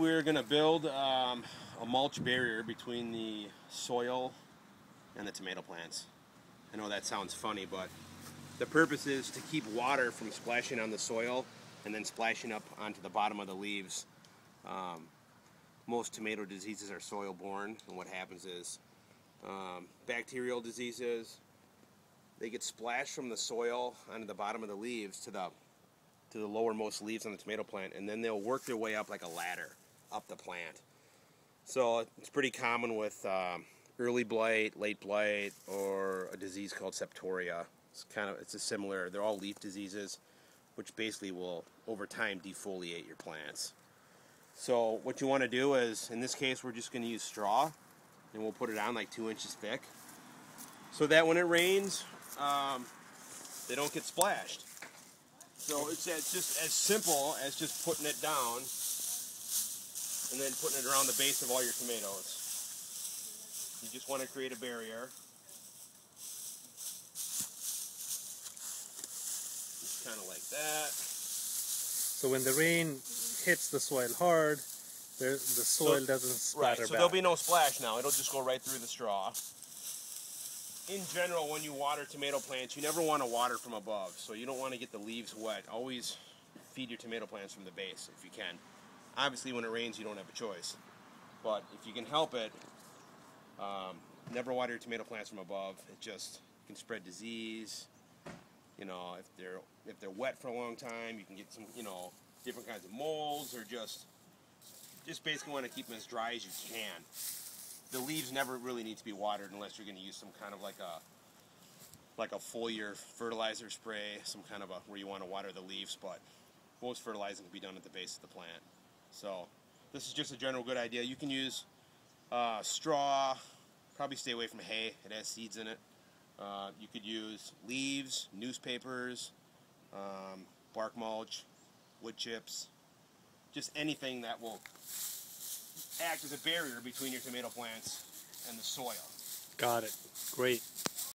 we're going to build a mulch barrier between the soil and the tomato plants. I know that sounds funny, but the purpose is to keep water from splashing on the soil and then splashing up onto the bottom of the leaves. Most tomato diseases are soil-borne, and what happens is bacterial diseases, they get splashed from the soil onto the bottom of the leaves to the lowermost leaves on the tomato plant, and then they'll work their way up like a ladder up the plant. So it's pretty common with early blight, late blight, or a disease called septoria. It's a similar. They're all leaf diseases, which basically will over time defoliate your plants. So what you want to do is, in this case, we're just going to use straw, and we'll put it on like 2 inches thick, so that when it rains, they don't get splashed. So it's just as simple as just putting it down and then putting it around the base of all your tomatoes. You just want to create a barrier. Just kind of like that. So when the rain hits the soil hard, the soil doesn't splatter back. So there'll be no splash now. It'll just go right through the straw. In general, when you water tomato plants, you never want to water from above, so you don't want to get the leaves wet. Always feed your tomato plants from the base if you can. Obviously, when it rains, you don't have a choice. But if you can help it, never water your tomato plants from above. It just can spread disease. You know, if they're wet for a long time, you can get some, different kinds of molds, or just basically want to keep them as dry as you can. The leaves never really need to be watered unless you're going to use some kind of like a foliar fertilizer spray, some kind of where you want to water the leaves, but most fertilizing can be done at the base of the plant. So this is just a general good idea. You can use straw, probably stay away from hay, it has seeds in it. You could use leaves, newspapers, bark mulch, wood chips, just anything that will act as a barrier between your tomato plants and the soil. Got it. Great.